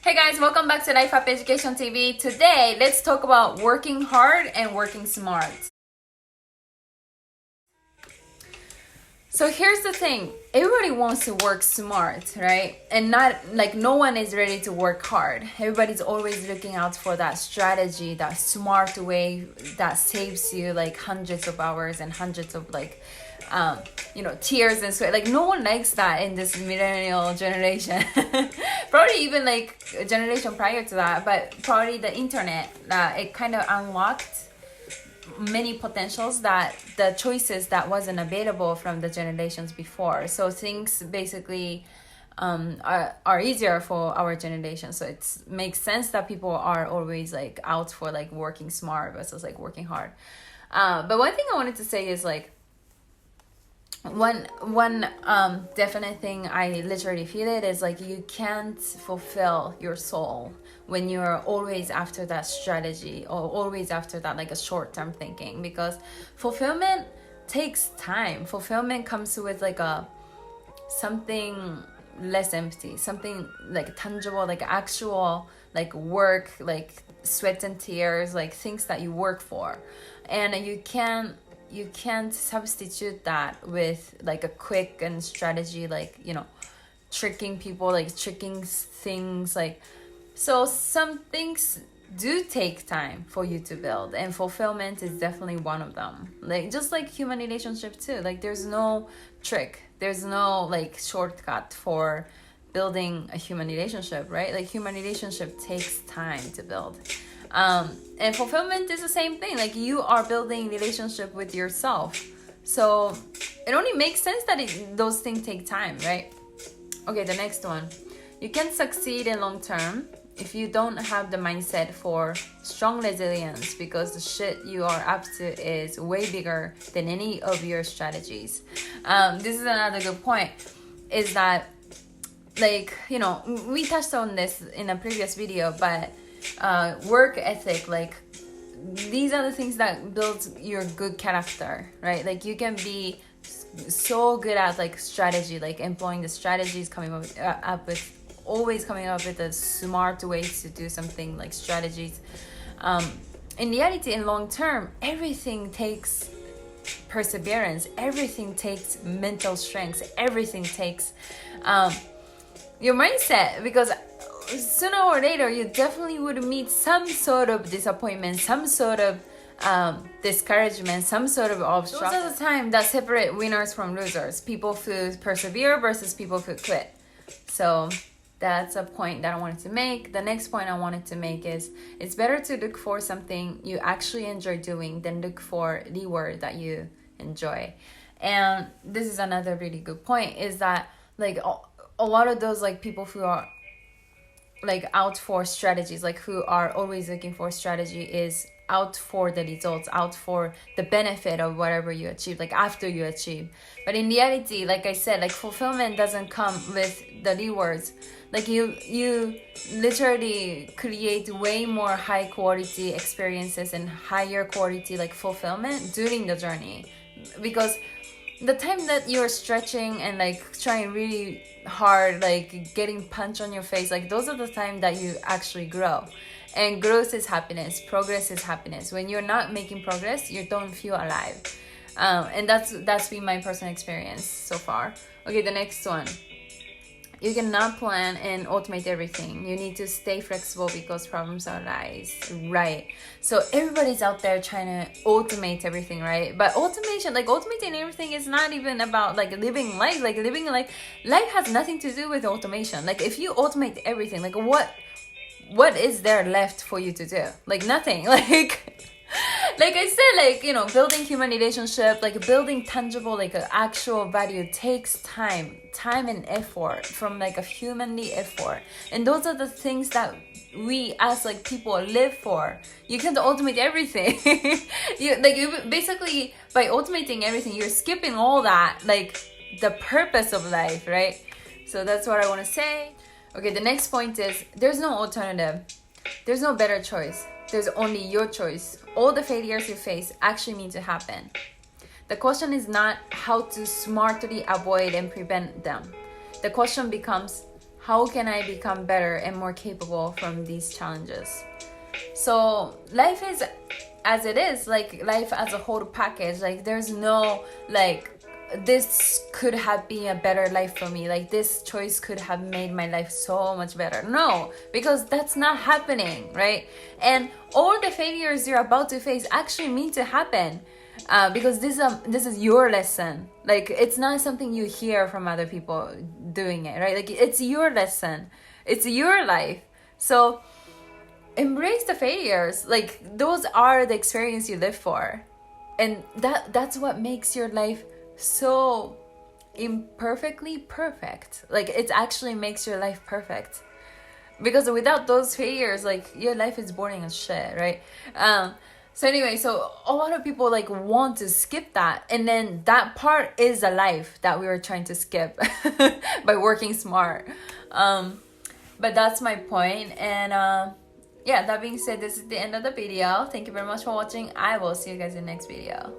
Hey guys, welcome back to Life Up Education TV. Today, let's talk about working hard and working smart. So here's the thing, everybody wants to work smart, right? And not like no one is ready to work hard. Everybody's always looking out for that strategy, that smart way that saves you like hundreds of hours and hundreds of tears and sweat. Like no one likes that in this millennial generation. Probably even like a generation prior to that, but probably the internet, it kind of unlocked many potentials that the choices that wasn't available from the generations before. So things basically are easier for our generation. So it makes sense that people are always like out for like working smart versus like working hard. But one thing I wanted to say is like one definite thing I literally feel it is like you can't fulfill your soul when you're always after that strategy or always after that like a short-term thinking, because fulfillment takes time. Fulfillment comes with like something less empty, something like tangible, like actual like work, like sweat and tears, like things that you work for. And you can't substitute that with like a quick and strategy, like tricking people, like tricking things. Like, so some things do take time for you to build, and fulfillment is definitely one of them. Like just like human relationship too, like there's no trick, there's no like shortcut for building a human relationship, right? Like human relationship takes time to build. And fulfillment is the same thing. Like you are building relationship with yourself. So it only makes sense that those things take time, right? Okay, the next one. You can succeed in long term if you don't have the mindset for strong resilience, because the shit you are up to is way bigger than any of your strategies. This is another good point, is that like, we touched on this in a previous video, but work ethic, like these are the things that build your good character, right? Like you can be so good at like strategy, like employing the strategies, always coming up with a smart ways to do something, like strategies. In reality, in long term, everything takes perseverance, everything takes mental strength, everything takes your mindset, because sooner or later you definitely would meet some sort of disappointment, some sort of discouragement, some sort of obstacle. Those are the time that separate winners from losers, people who persevere versus people who quit. So that's a point that I wanted to make. The next point I wanted to make is it's better to look for something you actually enjoy doing than look for reward that you enjoy. And this is another really good point, is that like a lot of those like people who are like out for strategies, like who are always looking for strategy, is out for the results, out for the benefit of whatever you achieve, like after you achieve. But in reality, like I said, like fulfillment doesn't come with the rewards. Like you literally create way more high quality experiences and higher quality like fulfillment during the journey, because the time that you're stretching and like trying really hard, like getting punch on your face, like those are the time that you actually grow. And growth is happiness, progress is happiness. When you're not making progress, you don't feel alive. And that's been my personal experience so far. Okay, the next one. You cannot plan and automate everything. You need to stay flexible because problems arise, right? So everybody's out there trying to automate everything, right? But automating everything is not even about like living life. Like life has nothing to do with automation. Like if you automate everything, like what is there left for you to do? Like nothing. Like I said, like, building human relationship, like building tangible, like actual value takes time and effort, from like a humanly effort. And those are the things that we as like people live for. You can't automate everything. you basically, by automating everything, you're skipping all that, like the purpose of life, right? So that's what I want to say. Okay, the next point is there's no alternative. There's no better choice. There's only your choice. All the failures you face actually mean to happen. The question is not how to smartly avoid and prevent them. The question becomes, how can I become better and more capable from these challenges? So life is as it is, like life as a whole package. Like there's no like this could have been a better life for me, like this choice could have made my life so much better. No, because that's not happening, right? And all the failures you're about to face actually mean to happen, because this is your lesson. Like it's not something you hear from other people doing it, right? Like it's your lesson, it's your life. So embrace the failures. Like those are the experience you live for, and that's what makes your life so imperfectly perfect. Like it actually makes your life perfect, because without those failures, like your life is boring as shit, right? So anyway, so a lot of people like want to skip that, and then that part is a life that we were trying to skip by working smart. But that's my point. And yeah, that being said, this is the end of the video. Thank you very much for watching. I will see you guys in the next video.